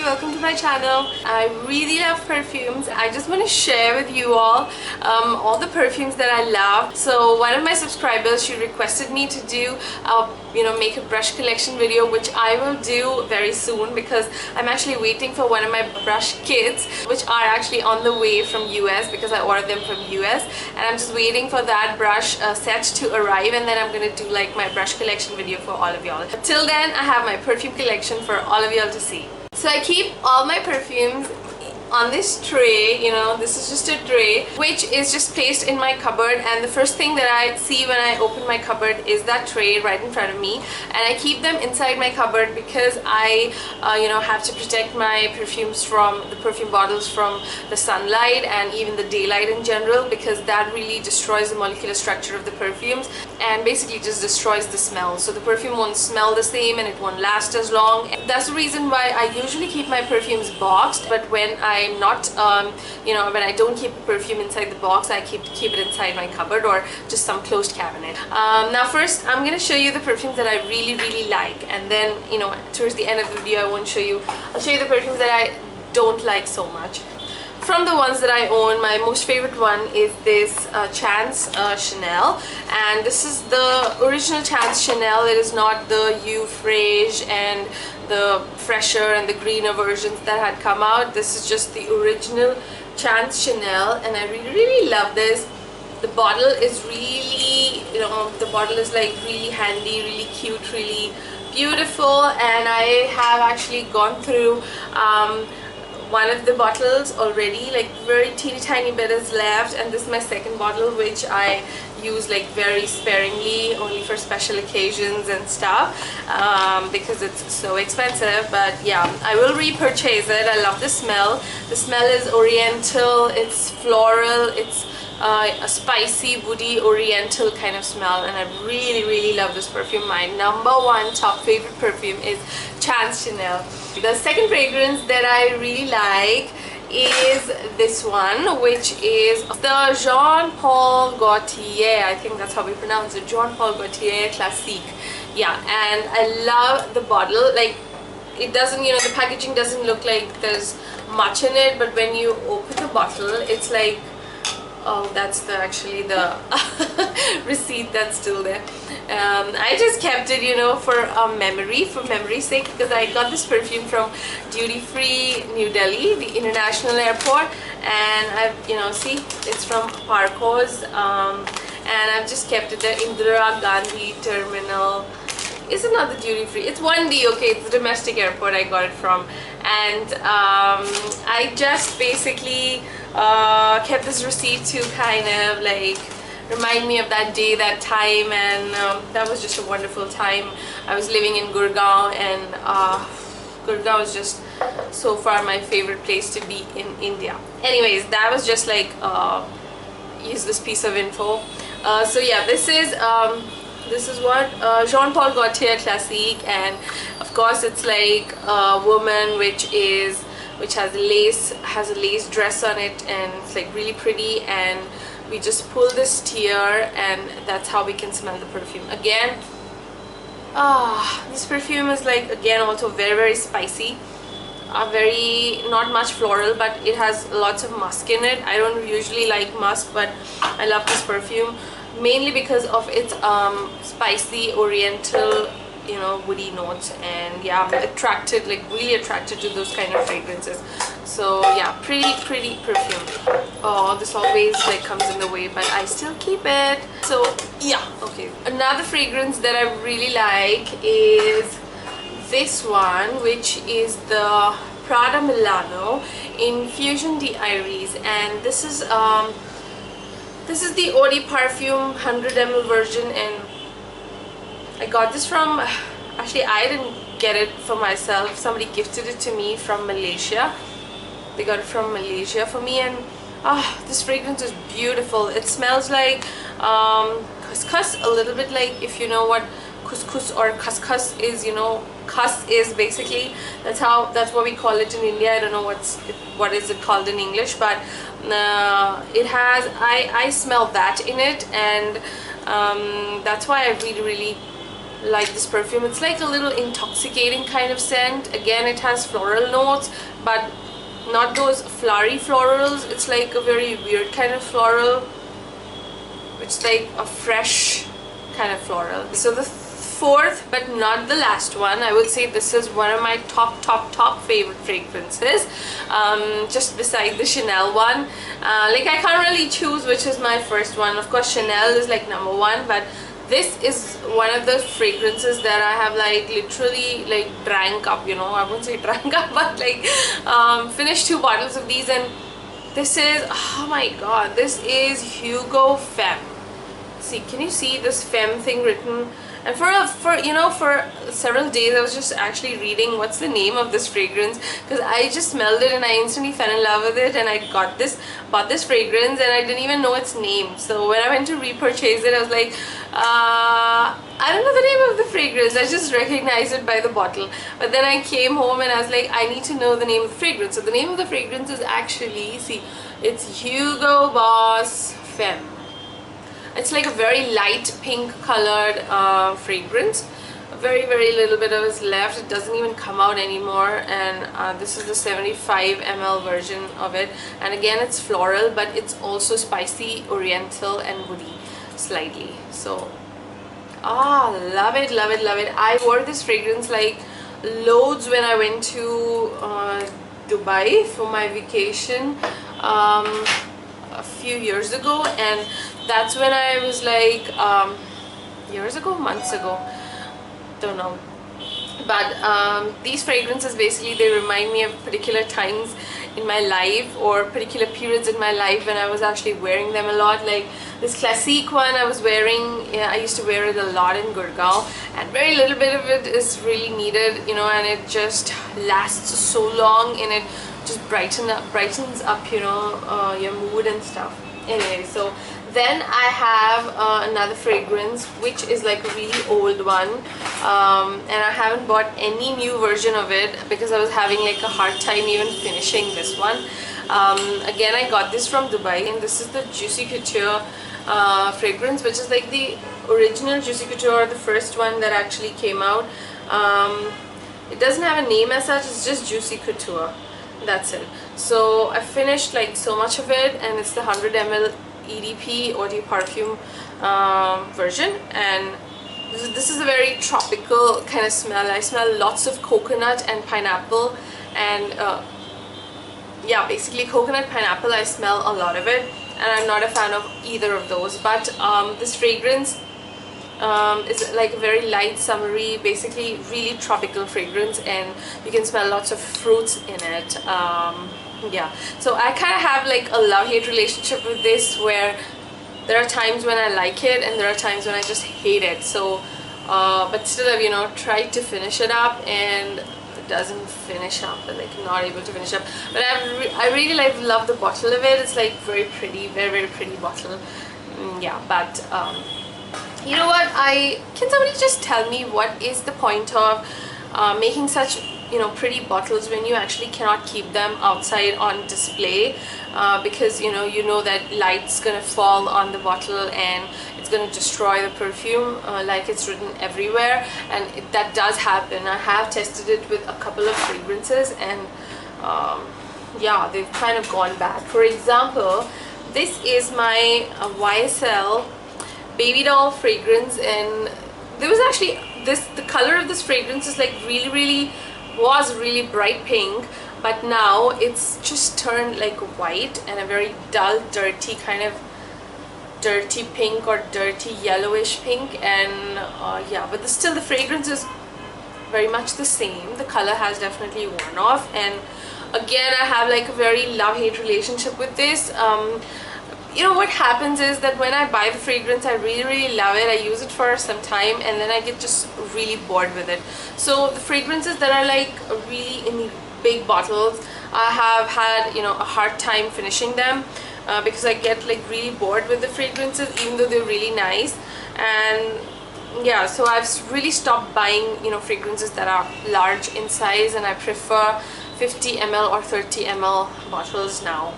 Welcome to my channel. I really love perfumes. I just want to share with you all the perfumes that I love. So one of my subscribers, she requested me to do make a brush collection video, which I will do very soon because I'm actually waiting for one of my brush kits, which are actually on the way from US because I ordered them from US, and I'm just waiting for that brush set to arrive, and then I'm gonna do like my brush collection video for all of y'all. Till then, I have my perfume collection for all of y'all to see. So I keep all my perfumes on this tray, this is just a tray which is just placed in my cupboard, and the first thing that I see when I open my cupboard is that tray right in front of me, and I keep them inside my cupboard because I have to protect my perfumes from the perfume bottles from the sunlight and even the daylight in general, because that really destroys the molecular structure of the perfumes and basically just destroys the smell. So the perfume won't smell the same and it won't last as long. That's the reason why I usually keep my perfumes boxed, but when I'm not when I don't keep perfume inside the box, I keep it inside my cupboard or just some closed cabinet. Now first I'm gonna show you the perfumes that I really like, and then towards the end of the video I'll show you the perfumes that I don't like so much. From the ones that I own, my most favorite one is this Chance Chanel, and this is the original Chance Chanel. It is not the Eau Fraiche and the fresher and the greener versions that had come out. This is just the original Chance Chanel, and I really love this. The bottle is really, the bottle is like really handy, really cute, really beautiful, and I have actually gone through one of the bottles already, like very teeny tiny bit is left, and this is my second bottle, which I use like very sparingly, only for special occasions and stuff, because it's so expensive. But yeah, I will repurchase it. I love the smell. The smell is oriental, it's floral, it's a spicy, woody, oriental kind of smell, and I really love this perfume. My number one top favorite perfume is Chance Chanel. The second fragrance that I really like is this one, which is the Jean Paul Gautier. I think that's how we pronounce it, Jean Paul Gautier Classique. Yeah, and I love the bottle. Like, it doesn't, the packaging doesn't look like there's much in it, but when you open the bottle, it's like, oh, that's actually the receipt that's still there. I just kept it, for memory's sake, because I got this perfume from Duty Free New Delhi, the international airport, and I've, see, it's from Parcos, and I've just kept it there. Indira Gandhi Terminal. Is it not the duty free? It's 1D, okay, it's the domestic airport I got it from, and I just basically kept this receipt to kind of like remind me of that day, that time, and that was just a wonderful time. I was living in Gurgaon, and Gurgaon is just so far my favorite place to be in India. Anyways, that was just like useless piece of info. So yeah, this is what Jean Paul Gaultier Classique, and of course it's like a woman which has a lace dress on it, and it's like really pretty, and we just pull this tier, and that's how we can smell the perfume. Again, this perfume is like, again, also very spicy, very not much floral, but it has lots of musk in it. I don't usually like musk, but I love this perfume mainly because of its spicy oriental woody notes, and yeah, I'm attracted, like really attracted to those kind of fragrances. So yeah, pretty perfume. Oh, this always like comes in the way, but I still keep it. So yeah, okay. Another fragrance that I really like is this one, which is the Prada Milano Infusion d'Iris, and this is the Eau de Parfum 100 ml version, and I got this from, actually I didn't get it for myself, somebody gifted it to me from Malaysia. They got it from Malaysia for me, and this fragrance is beautiful. It smells like couscous, a little bit like, if you know what couscous or khaskhas is, you know, khas is basically, that's what we call it in India. I don't know what is it called in English, but it has, I smell that in it, and that's why I really like this perfume. It's like a little intoxicating kind of scent. Again, it has floral notes, but not those flowery florals. It's like a very weird kind of floral, it's like a fresh kind of floral. So the fourth but not the last one, I would say this is one of my top favorite fragrances, just beside the Chanel one. Like I can't really choose which is my first one. Of course Chanel is like number one, but this is one of the fragrances that I have like literally like drank up, you know, I wouldn't say drank up, but like finished 2 bottles of these. And this is, oh my god, this is Hugo Femme. See, can you see this Femme thing written? And for several days I was just actually reading what's the name of this fragrance, because I just smelled it and I instantly fell in love with it, and I bought this fragrance and I didn't even know its name. So when I went to repurchase it, I was like, I don't know the name of the fragrance, I just recognized it by the bottle. But then I came home and I was like, I need to know the name of the fragrance. So the name of the fragrance is actually, see, it's Hugo Boss Femme. It's like a very light pink colored fragrance. Very little bit of it left. It doesn't even come out anymore, and this is the 75 ml version of it. And again, it's floral, but it's also spicy, oriental and woody slightly. So love it. I wore this fragrance like loads when I went to Dubai for my vacation a few years ago, and that's when I was like months ago, don't know. But these fragrances basically, they remind me of particular times in my life or particular periods in my life when I was actually wearing them a lot. Like this classique one I was wearing, I used to wear it a lot in Gurgaon, and very little bit of it is really needed, you know, and it just lasts so long, and it just brightens up, you know, your mood and stuff. Anyway, so then I have another fragrance which is like a really old one, and I haven't bought any new version of it because I was having like a hard time even finishing this one. Again, I got this from Dubai, and this is the Juicy Couture fragrance, which is like the original Juicy Couture, the first one that actually came out. It doesn't have a name as such, it's just Juicy Couture. That's it. So I finished like so much of it, and it's the 100 ml EDP Eau de Parfum version, and this is a very tropical kind of smell. I smell lots of coconut and pineapple, and yeah, basically coconut, pineapple, I smell a lot of it, and I'm not a fan of either of those. But this fragrance is like a very light, summery, basically really tropical fragrance, and you can smell lots of fruits in it. Yeah, so I kind of have like a love-hate relationship with this, where there are times when I like it and there are times when I just hate it. So but still I've, you know, tried to finish it up, and it doesn't finish up, and like not able to finish up. But I really like love the bottle of it. It's like very pretty, very pretty bottle. Yeah, but you know what, can somebody just tell me what is the point of making such, you know, pretty bottles when you actually cannot keep them outside on display, because you know that light's gonna fall on the bottle and it's gonna destroy the perfume, like it's written everywhere. And that does happen. I have tested it with a couple of fragrances, and yeah, they've kind of gone bad. For example, this is my YSL baby doll fragrance, and there was actually the color of this fragrance is like was really bright pink, but now it's just turned like white and a very dull, dirty kind of dirty pink or dirty yellowish pink. And yeah, but still the fragrance is very much the same. The color has definitely worn off, and again I have like a very love-hate relationship with this. You know what happens is that when I buy the fragrance, I really love it, I use it for some time, and then I get just really bored with it. So the fragrances that are like really in big bottles, I have had, you know, a hard time finishing them because I get like really bored with the fragrances, even though they're really nice. And yeah, so I've really stopped buying, you know, fragrances that are large in size, and I prefer 50 ml or 30 ml bottles now.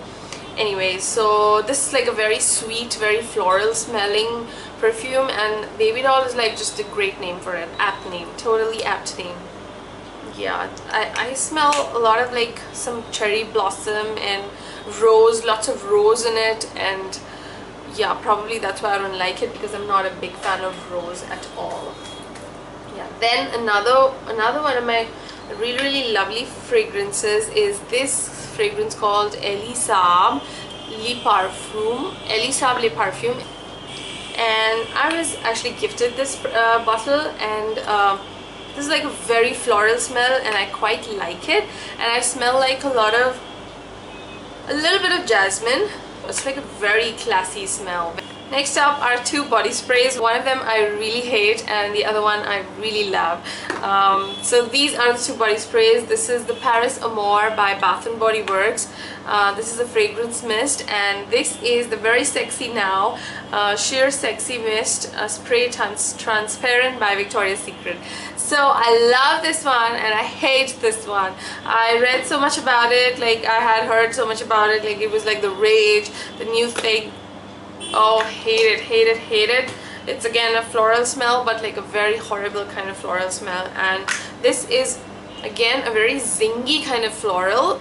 Anyway, so this is like a very sweet, very floral smelling perfume, and Baby Doll is like just a great name for it. Apt name, totally apt name. Yeah, I smell a lot of like some cherry blossom and rose, lots of rose in it, and yeah, probably that's why I don't like it, because I'm not a big fan of rose at all. Yeah, then another one of my really lovely fragrances is this fragrance called Elisab Le Parfum. Elisab Le Parfum. And I was actually gifted this bottle, and this is like a very floral smell, and I quite like it. And I smell like a little bit of jasmine. It's like a very classy smell. Next up are two body sprays. One of them I really hate, and the other one I really love. So these are the two body sprays. This is the Paris Amour by Bath & Body Works. This is a fragrance mist, and this is the very sexy now sheer sexy mist spray transparent by Victoria's Secret. So I love this one and I hate this one. I read so much about it, like I had heard so much about it, like it was like the rage, the new thing. Oh, hate it. It's again a floral smell, but like a very horrible kind of floral smell. And this is again a very zingy kind of floral.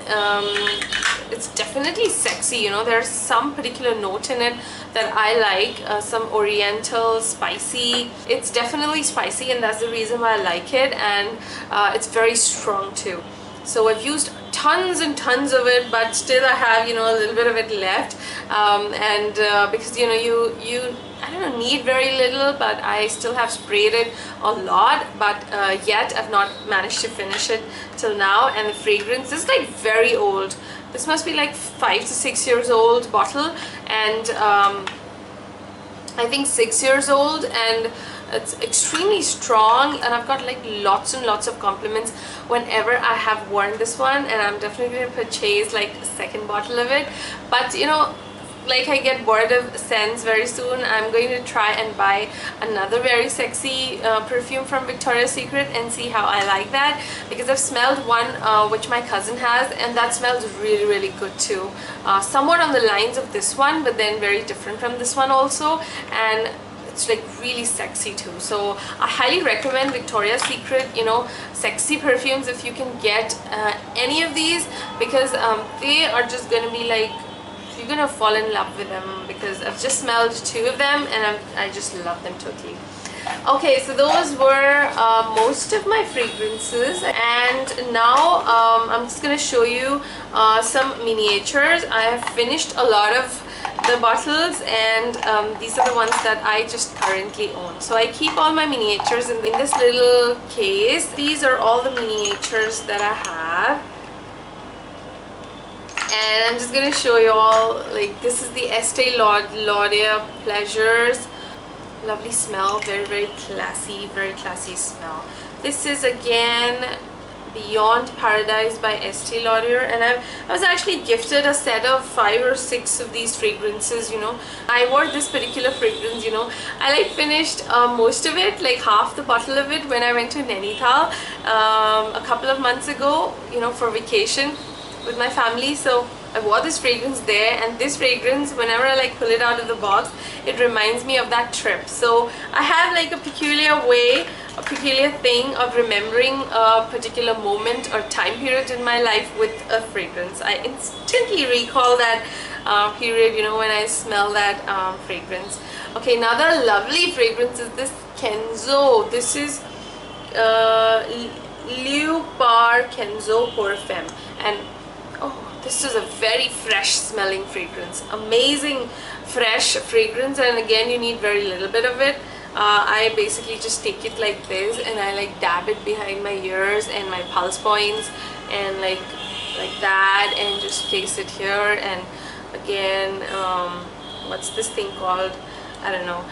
It's definitely sexy, you know. There's some particular note in it that I like, some oriental, spicy. It's definitely spicy, and that's the reason why I like it. And it's very strong too. So I've used tons and tons of it, but still I have, you know, a little bit of it left. Because you know, you I don't know, need very little, but I still have sprayed it a lot, but yet I've not managed to finish it till now. And the fragrance is like very old. This must be like 5 to 6 years old bottle, and I think 6 years old, and it's extremely strong, and I've got like lots and lots of compliments whenever I have worn this one, and I'm definitely going to purchase like a second bottle of it. But you know, like I get bored of scents very soon, I'm going to try and buy another very sexy perfume from Victoria's Secret and see how I like that, because I've smelled one which my cousin has, and that smells really good too. Somewhat on the lines of this one, but then very different from this one also, and it's like really sexy too. So I highly recommend Victoria's Secret, you know, sexy perfumes if you can get any of these, because they are just gonna be like, you're gonna fall in love with them, because I've just smelled 2 of them and I just love them totally. Okay, so those were most of my fragrances, and now I'm just gonna show you some miniatures. I have finished a lot of the bottles, and these are the ones that I just currently own. So I keep all my miniatures in this little case. These are all the miniatures that I have. And I'm just going to show you all, like this is the Estee Lauder Pleasures. Lovely smell, very classy smell. This is again Beyond Paradise by Estee Lauder, and I was actually gifted a set of 5 or 6 of these fragrances, you know. I wore this particular fragrance, you know. I like finished most of it, like half the bottle of it, when I went to Nainital a couple of months ago, you know, for vacation with my family. So I wore this fragrance there, and this fragrance, whenever I like pull it out of the box, it reminds me of that trip. So I have like a peculiar way, a peculiar thing of remembering a particular moment or time period in my life with a fragrance. I instantly recall that period, you know, when I smell that fragrance. Okay, another lovely fragrance is this Kenzo. This is Leopard Kenzo pour Femme, and oh, this is a very fresh smelling fragrance. Amazing fresh fragrance, and again you need very little bit of it. I basically just take it like this, and I like dab it behind my ears and my pulse points, and like that, and just place it here. And again, what's this thing called? I don't know.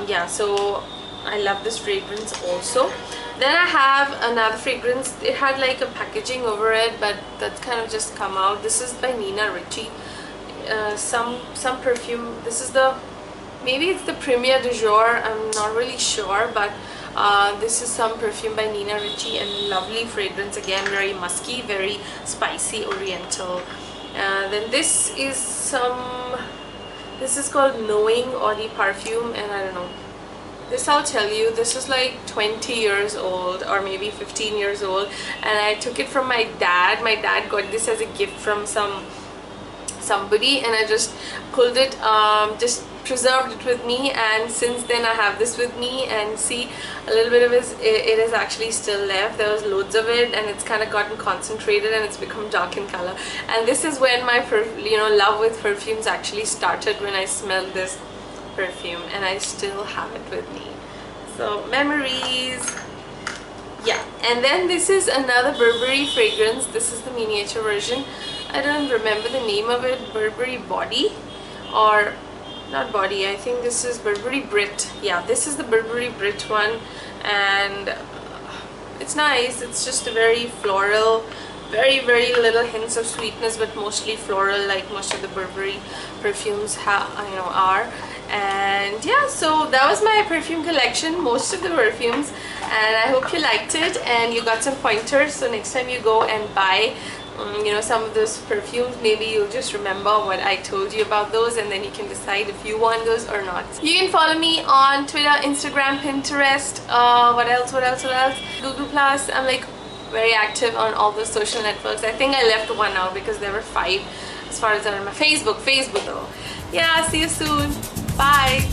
Yeah, so I love this fragrance also. Then I have another fragrance. It had like a packaging over it, but that's kind of just come out. This is by Nina Ricci. Some perfume. This is the maybe it's the Premier du Jour, I'm not really sure, but this is some perfume by Nina Ricci, and lovely fragrance, again very musky, very spicy, oriental. Then this is called Knowing Eau de Parfum, and I don't know, this I'll tell you, this is like 20 years old or maybe 15 years old, and I took it from my dad. My dad got this as a gift from somebody, and I just pulled it, just preserved it with me, and since then I have this with me, and see, a little bit of it is actually still left. There was loads of it, and it's kind of gotten concentrated and it's become dark in color. And this is when my love with perfumes actually started, when I smelled this perfume, and I still have it with me. So memories. Yeah, and then this is another Burberry fragrance. This is the miniature version. I don't remember the name of it. Burberry Body, or not Body, I think this is Burberry Brit. Yeah, this is the Burberry Brit one, and it's nice. It's just a very floral, very little hints of sweetness, but mostly floral, like most of the Burberry perfumes are. And yeah, so that was my perfume collection, most of the perfumes, and I hope you liked it and you got some pointers. So next time you go and buy some of those perfumes, maybe you'll just remember what I told you about those, and then you can decide if you want those or not. You can follow me on Twitter, Instagram, Pinterest, what else, Google Plus. I'm like very active on all those social networks. I think I left one out because there were 5 as far as I remember. Facebook though. Yeah, see you soon. Bye.